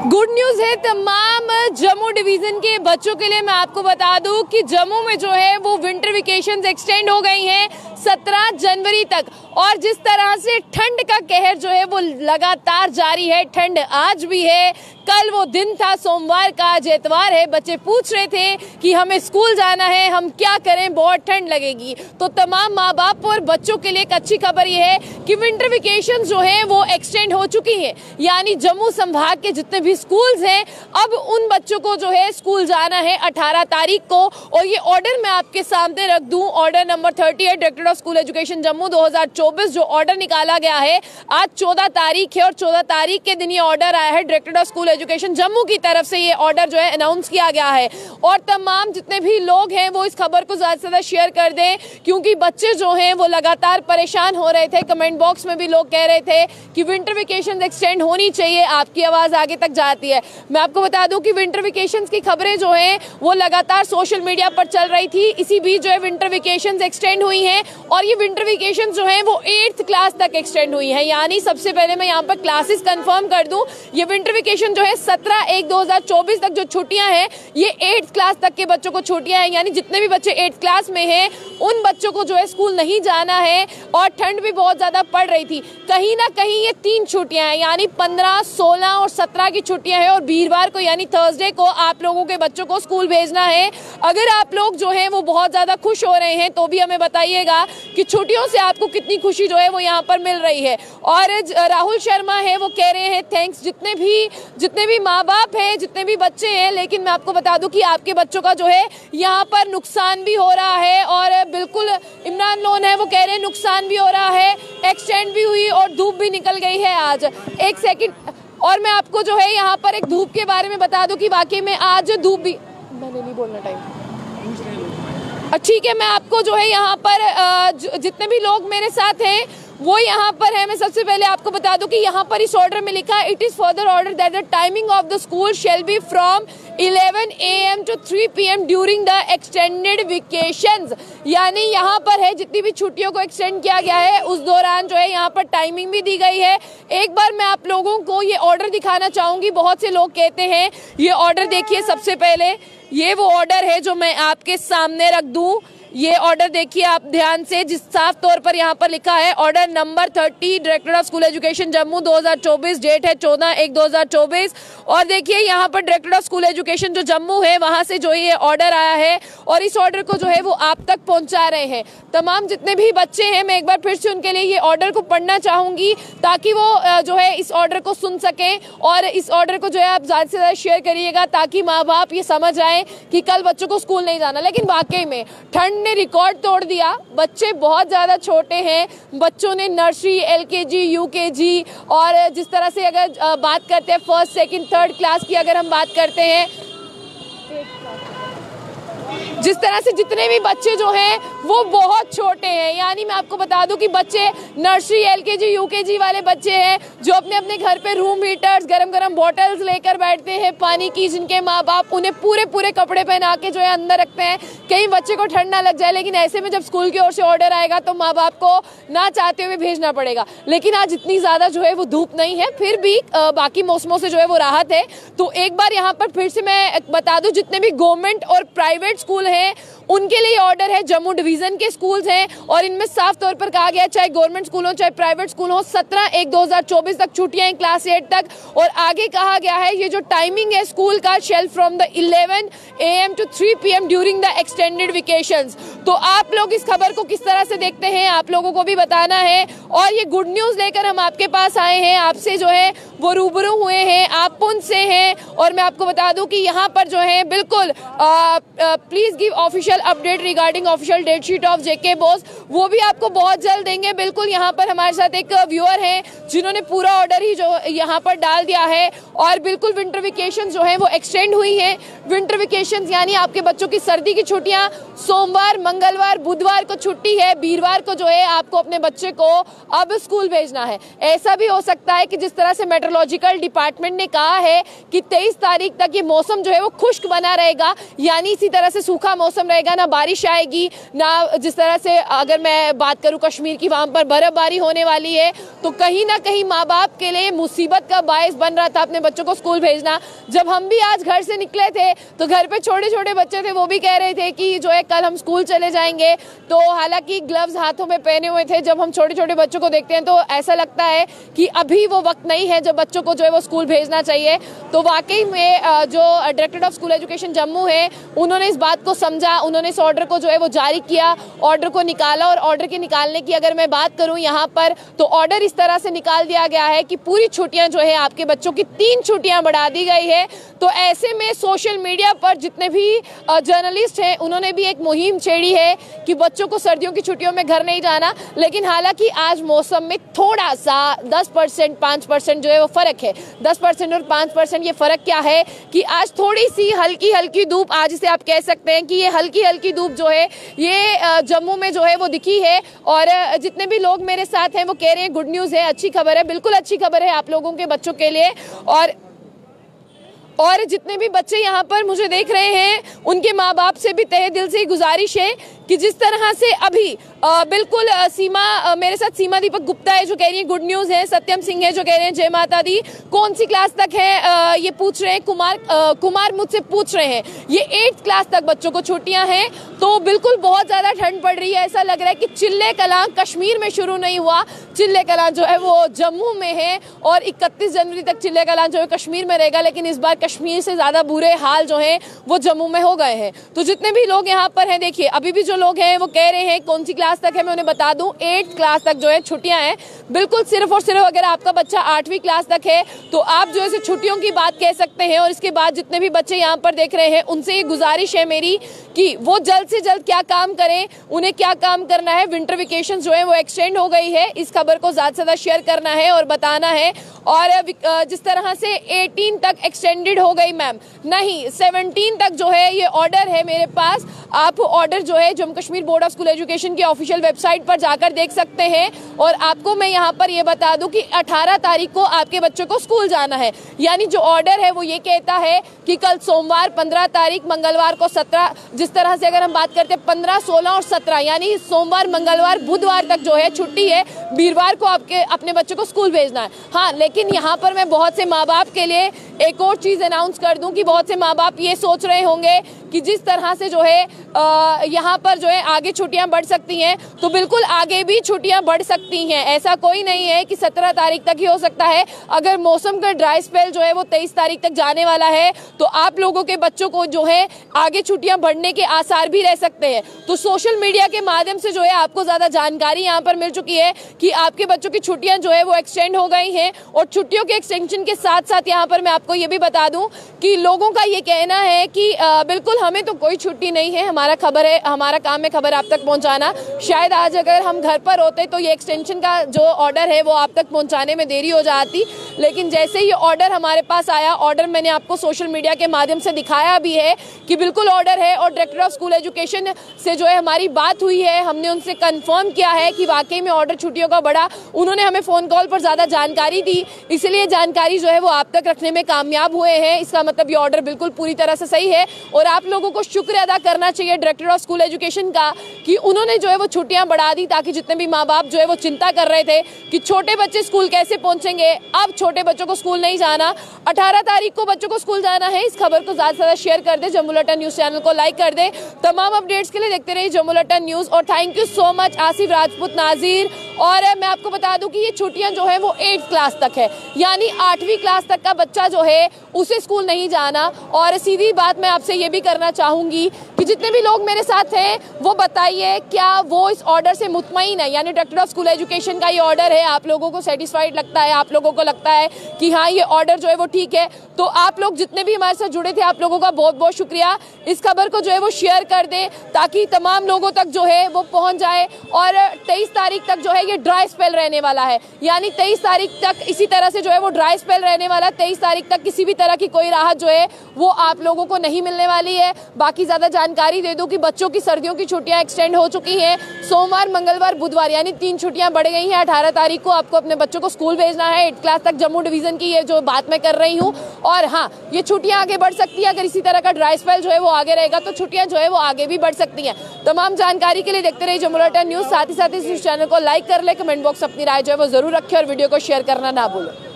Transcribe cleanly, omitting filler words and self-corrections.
Good news है तमाम Jammu division के बच्चों के लिए। मैं आपको बता दूं कि जम्मू में जो है वो विंटर वेकेशंस एक्सटेंड हो गई हैं 17 जनवरी तक। और जिस तरह से ठंड का कहर जो है वो लगातार जारी है, ठंड आज भी है, कल वो दिन था सोमवार का, आज एतवार है। बच्चे पूछ रहे थे कि हमें स्कूल जाना है, हम क्या करें, बहुत ठंड लगेगी। तो तमाम माँ बाप और बच्चों के लिए एक अच्छी खबर ये है कि विंटर वेकेशन जो है वो एक्सटेंड हो चुकी है। यानी जम्मू संभाग के जितने भी स्कूल्स हैं, अब उन बच्चों को जो है स्कूल जाना है 18 तारीख को। और ये ऑर्डर मैं आपके सामने रख दूं, order number 38 director of school education Jammu 2024 जो ऑर्डर निकाला गया है। आज 14 तारीख है और 14 तारीख के दिन ये ऑर्डर आया है director of school education Jammu की तरफ से। ये ऑर्डर जो है अनाउंस किया गया है और तमाम जितने भी लोग हैं वो इस खबर को ज्यादा से ज्यादा शेयर कर दें, क्योंकि बच्चे जो हैं वो लगातार परेशान हो रहे थे। कमेंट बॉक्स में भी लोग कह रहे थे कि विंटर वेकेशन एक्सटेंड होनी चाहिए। आपकी आवाज आगे तक जाती है। मैं आपको बता दूं कि विंटर वेकेशन की खबरें जो हैं वो लगातार सोशल मीडिया पर चल रही थी। इसी बीच जो है विंटर वेकेशन एक्सटेंड हुई हैं और ये विंटर वेकेशन जो है वो 8th क्लास तक एक्सटेंड हुई है। यानी सबसे पहले मैं यहाँ पर क्लासेस कंफर्म कर दूं, ये विंटर वेकेशन जो है 17/1/2024 तक जो छुट्टियां हैं ये 8th क्लास तक के बच्चों को छुट्टियां हैं। यानी जितने भी बच्चे 8th क्लास में हैं उन बच्चों को जो है स्कूल नहीं जाना है। और ठंड भी बहुत ज्यादा पड़ रही थी, कहीं ना कहीं ये 3 छुट्टियां हैं, यानी 15, 16 और 17 की छुट्टियां हैं। और वीरवार को यानी थर्सडे को आप लोगों के बच्चों को स्कूल भेजना है। अगर आप लोग जो है वो बहुत ज्यादा खुश हो रहे हैं तो भी हमें बताइएगा कि छुट्टियों से आपको कितनी खुशी जो है वो यहाँ पर मिल रही है। और राहुल शर्मा है वो कह रहे हैं थैंक्स जितने भी माँ बाप हैं, जितने भी बच्चे हैं। लेकिन मैं आपको बता दूं कि आपके बच्चों का जो है यहाँ पर नुकसान भी हो रहा है। और बिल्कुल इमरान लोन है वो कह रहे हैं नुकसान भी हो रहा है, एक्सटेंड भी हुई और धूप भी निकल गई है आज। एक सेकंड, और मैं आपको जो है यहाँ पर एक धूप के बारे में बता दूं कि वाकई में आज धूप भी, मैंने नहीं बोलना टाइम, ठीक है। मैं आपको जो है यहाँ पर जितने भी लोग मेरे साथ हैं वो यहाँ पर है, मैं सबसे पहले आपको बता दूं कि यहाँ पर इस ऑर्डर में लिखा है it is further order that the timing of the school shall be from 11 AM to 3 PM during the extended vacations. यानी यहाँ पर है जितनी भी छुट्टियों को एक्सटेंड किया गया है उस दौरान जो है यहाँ पर टाइमिंग भी दी गई है। एक बार मैं आप लोगों को ये ऑर्डर दिखाना चाहूंगी। बहुत से लोग कहते हैं ये ऑर्डर देखिए, सबसे पहले ये वो ऑर्डर है जो मैं आपके सामने रख दूं। ये ऑर्डर देखिए आप ध्यान से, जिस साफ तौर पर यहाँ पर लिखा है order number 30 director of school education Jammu 2024, date है 14/1/2024। और देखिए यहाँ पर डायरेक्टर ऑफ स्कूल एजुकेशन जो जम्मू है वहां से जो ये ऑर्डर आया है और इस ऑर्डर को जो है वो आप तक पहुंचा रहे हैं तमाम जितने भी बच्चे हैं। मैं एक बार फिर से उनके लिए ये ऑर्डर को पढ़ना चाहूंगी ताकि वो जो है इस ऑर्डर को सुन सके। और इस ऑर्डर को जो है आप ज्यादा से ज्यादा शेयर करिएगा ताकि माँ बाप ये समझ आए कि कल बच्चों को स्कूल नहीं जाना। लेकिन वाकई में ठंड ने रिकॉर्ड तोड़ दिया। बच्चे बहुत ज्यादा छोटे हैं, बच्चों ने नर्सरी, LKG, UKG और जिस तरह से अगर बात करते हैं 1st, 2nd, 3rd क्लास की अगर हम बात करते हैं, जिस तरह से जितने भी बच्चे जो हैं वो बहुत छोटे हैं। यानी मैं आपको बता दूं कि बच्चे नर्सरी, LKG, UKG वाले बच्चे हैं जो अपने अपने घर पे रूम हीटर्स, गरम गरम बॉटल्स लेकर बैठते हैं पानी की, जिनके माँ बाप उन्हें पूरे कपड़े पहना के जो है अंदर रखते हैं कहीं बच्चे को ठंड ना लग जाए। लेकिन ऐसे में जब स्कूल की ओर से ऑर्डर आएगा तो माँ बाप को ना चाहते हुए भेजना पड़ेगा। लेकिन आज इतनी ज्यादा जो है वो धूप नहीं है, फिर भी बाकी मौसमों से जो है वो राहत है। तो एक बार यहाँ पर फिर से मैं बता दूं जितने भी गवर्नमेंट और प्राइवेट स्कूल हैं उनके लिए ऑर्डर है। जम्मू डिवीजन के स्कूल्स हैं और इनमें साफ तौर पर कहा गया चाहे गवर्नमेंट स्कूल हो चाहे प्राइवेट स्कूल हो 17/1/2024 तक छुट्टियां हैं क्लास 8 तक। और आगे कहा गया है ये जो टाइमिंग है स्कूल का shall from the 11 AM to 3 PM during the extended vacations. तो आप लोग इस खबर को किस तरह से देखते हैं आप लोगों को भी बताना है। और ये गुड न्यूज लेकर हम आपके पास आए हैं, आपसे जो है वो रूबरू हुए हैं, आप उनसे हैं। और मैं आपको बता दूं कि यहाँ पर जो है बिल्कुल please give official update regarding official date sheet of JK BOSE, वो भी आपको बहुत जल्द देंगे। बिल्कुल यहाँ पर हमारे साथ एक व्यूअर है जिन्होंने पूरा ऑर्डर ही जो यहाँ पर डाल दिया है। और बिल्कुल विंटर वेकेशन जो है वो एक्सटेंड हुई है। विंटर वेकेशन यानी आपके बच्चों की सर्दी की छुट्टियां सोमवार, मंगलवार, बुधवार को छुट्टी है, वीरवार को जो है आपको अपने बच्चे को अब स्कूल भेजना है। ऐसा भी हो सकता है कि जिस तरह से मेट्रोलॉजिकल डिपार्टमेंट ने कहा है कि 23 तारीख तक ये मौसम जो है वो खुश्क बना रहेगा, यानी इसी तरह से से सूखा मौसम रहेगा, ना बारिश आएगी, ना जिस तरह से अगर मैं बात करूं कश्मीर की, वहां पर बर्फबारी होने वाली है। तो कहीं ना कहीं माँ बाप के लिए मुसीबत का बायस बन रहा था अपने बच्चों को स्कूल भेजना। जब हम भी आज घर से निकले थे तो घर पे छोटे छोटे बच्चे थे, वो भी कह रहे थे कि जो है कल हम स्कूल चले जाएंगे। तो हालांकि ग्लव्स हाथों में पहने हुए थे। जब हम छोटे छोटे बच्चों को देखते हैं तो ऐसा लगता है कि अभी वो वक्त नहीं है जब बच्चों को जो है वो स्कूल भेजना चाहिए। तो वाकई में जो directorate of school education Jammu है, उन्होंने इस बात को समझा, उन्होंने इस ऑर्डर को जो है वो जारी किया, ऑर्डर को निकाला। और ऑर्डर के निकालने की अगर मैं बात करूं यहाँ पर, तो ऑर्डर इस तरह से निकाल दिया गया है कि पूरी छुट्टियां जो है आपके बच्चों की 3 छुट्टियां बढ़ा दी गई है। तो ऐसे में सोशल मीडिया पर जितने भी जर्नलिस्ट हैं, उन्होंने भी एक मुहिम छेड़ी है कि बच्चों को सर्दियों की छुट्टियों में घर नहीं जाना। लेकिन हालांकि आज मौसम में थोड़ा सा 10% 5% जो है वो फर्क है। 10% और 5% ये फर्क क्या है कि आज थोड़ी सी हल्की हल्की धूप, आज इसे आप कह सकते हैं कि ये हल्की हल्की धूप जो है ये जम्मू में जो है वो दिखी है। और जितने भी लोग मेरे साथ हैं वो कह रहे हैं गुड न्यूज़ है, अच्छी खबर है। बिल्कुल अच्छी खबर है आप लोगों के बच्चों के लिए। और जितने भी बच्चे यहाँ पर मुझे देख रहे हैं, उनके माँ बाप से भी तहे दिल से गुजारिश है कि जिस तरह से अभी बिल्कुल सीमा, मेरे साथ सीमा दीपक गुप्ता है जो कह रही है गुड न्यूज़ है, सत्यम सिंह है जो कह रहे हैं जय माता दी। कौन सी क्लास तक है ये पूछ रहे हैं, कुमार मुझसे पूछ रहे हैं। ये 8th क्लास तक बच्चों को छुट्टियां हैं। तो बिल्कुल बहुत ज़्यादा ठंड पड़ रही है। ऐसा लग रहा है कि चिल्ले कलां कश्मीर में शुरू नहीं हुआ, चिल्ले कलां जो है वो जम्मू में है। और 31 जनवरी तक चिल्ले कलां जो है कश्मीर में रहेगा। लेकिन इस बार कश्मीर से ज़्यादा बुरे हाल जो है वो जम्मू में हो गए हैं। तो जितने भी लोग यहाँ पर हैं, देखिए अभी भी जो लोग हैं वो कह रहे हैं कौन सी क्लास तक है, मैं उन्हें बता दूं 8th क्लास तक जो है छुट्टियां हैं। बिल्कुल सिर्फ और सिर्फ अगर आपका बच्चा 8वीं क्लास तक है तो आप जो है छुट्टियों की बात कह सकते हैं। और इसके बाद जितने भी बच्चे यहाँ पर देख रहे हैं, उनसे ये गुजारिश है मेरी कि वो जल्द से जल्द क्या काम करें, उन्हें क्या काम करना है। विंटर वेकेशन जो है वो एक्सटेंड हो गई है, इस खबर को ज़्यादा से ज़्यादा शेयर करना है और बताना है। और जिस तरह से 18 तक एक्सटेंडेड हो गई मैम, नहीं 17 तक जो है ये ऑर्डर है मेरे पास। आप ऑर्डर जो है Jammu Kashmir board of school education की ऑफिशियल वेबसाइट पर जाकर देख सकते हैं। और आपको मैं यहाँ पर ये बता दूं कि 18 तारीख को आपके बच्चों को स्कूल जाना है। यानी जो ऑर्डर है वो ये कहता है कि कल सोमवार 15 तारीख, मंगलवार को 17, जिस तरह से अगर हम बात करते हैं 15, 16 और 17, यानी सोमवार, मंगलवार, बुधवार तक जो है छुट्टी है। वीरवार को आपके अपने बच्चों को स्कूल भेजना है। हाँ, लेकिन यहाँ पर मैं बहुत से माँ बाप के लिए एक और चीज़ अनाउंस कर दूं कि बहुत से माँ बाप ये सोच रहे होंगे कि जिस तरह से जो है यहाँ पर जो है आगे छुट्टियां बढ़ सकती हैं, तो बिल्कुल आगे भी छुट्टियां बढ़ सकती हैं। ऐसा कोई नहीं है कि 17 तारीख तक ही हो सकता है। अगर मौसम का ड्राई स्पेल जो है वो 23 तारीख तक जाने वाला है तो आप लोगों के बच्चों को जो है आगे छुट्टियां बढ़ने के आसार भी रह सकते हैं। तो सोशल मीडिया के माध्यम से जो है आपको ज़्यादा जानकारी यहाँ पर मिल चुकी है कि आपके बच्चों की छुट्टियां जो है वो एक्सटेंड हो गई हैं। और छुट्टियों के एक्सटेंशन के साथ साथ यहाँ पर मैं आपको ये भी बता दूं कि लोगों का ये कहना है कि बिल्कुल हमें तो कोई छुट्टी नहीं है, हमारा काम है खबर आप तक पहुंचाना। शायद आज अगर हम घर पर होते तो ये एक्सटेंशन का जो ऑर्डर है वो आप तक पहुंचाने में देरी हो जाती। लेकिन जैसे ही ऑर्डर हमारे पास आया, ऑर्डर मैंने आपको सोशल मीडिया के माध्यम से दिखाया भी है कि बिल्कुल ऑर्डर है। और डायरेक्टर ऑफ स्कूल एजुकेशन से जो है हमारी बात हुई है, हमने उनसे कंफर्म किया है कि वाकई में ऑर्डर छुट्टियों का बढ़ा। उन्होंने हमें फ़ोन कॉल पर ज़्यादा जानकारी दी, इसलिए जानकारी जो है वो आप तक रखने में कामयाब हुए हैं। इसका मतलब ये ऑर्डर बिल्कुल पूरी तरह से सही है। और आप लोगों को शुक्र अदा करना चाहिए डायरेक्टर ऑफ स्कूल एजुकेशन का कि उन्होंने जो है वो छुट्टियां बढ़ा दी, ताकि जितने भी माँ बाप जो है वो चिंता कर रहे थे कि छोटे बच्चे स्कूल कैसे पहुंचेंगे, अब छोटे बच्चों को स्कूल नहीं जाना। 18 तारीख को बच्चों को स्कूल जाना है। इस खबर को ज़्यादा से ज़्यादा शेयर कर दे, जम्मू बुलेटिन न्यूज़ चैनल को लाइक कर दे। तमाम अपडेट्स के लिए देखते रहिए जम्मू बुलेटिन न्यूज़। और thank you so much Asif Rajput Nazir. और मैं आपको बता दूं कि ये छुट्टियां जो है वो 8th क्लास तक है, यानी 8वीं क्लास तक का बच्चा जो है उसे स्कूल नहीं जाना। और सीधी बात मैं आपसे ये भी करना चाहूँगी कि जितने भी लोग मेरे साथ हैं वो बताइए क्या वो इस ऑर्डर से मुतमईन है, यानी डायरेक्टर ऑफ स्कूल एजुकेशन का ये ऑर्डर है, आप लोगों को सेटिस्फाइड लगता है, आप लोगों को लगता है कि हाँ ये ऑर्डर जो है वो ठीक है। तो आप लोग जितने भी हमारे साथ जुड़े थे, आप लोगों का बहुत बहुत शुक्रिया। इस खबर को जो है वो शेयर कर दें ताकि तमाम लोगों तक जो है वो पहुँच जाए। और 23 तारीख तक जो है ये ड्राई स्पेल रहने वाला है, यानी 23 तारीख तक इसी तरह से जो है वो ड्राई स्पेल रहने वाला है। 23 तारीख तक किसी भी तरह की कोई राहत जो है वो आप लोगों को नहीं मिलने वाली है। बाकी ज्यादा जानकारी दे दूं कि बच्चों की सर्दियों की छुट्टियां एक्सटेंड हो चुकी हैं। सोमवार, मंगलवार, बुधवार यानी 3 छुट्टियां बढ़ गई हैं। 18 तारीख को आपको अपने बच्चों को स्कूल भेजना है। 8th क्लास तक जम्मू डिवीजन की ये जो बात मैं कर रही हूँ। और हाँ, ये छुट्टियां आगे बढ़ सकती है अगर इसी तरह का ड्राई स्पेल जो है वो आगे रहेगा, तो छुट्टियां जो है वो आगे भी बढ़ सकती हैं। तमाम जानकारी के लिए देखते रहिए जम्मू न्यूज़। साथ ही इस चैनल को लाइक कर ले, कमेंट बॉक्स अपनी राय जो है वो जरूर रखें और वीडियो को शेयर करना ना भूलें।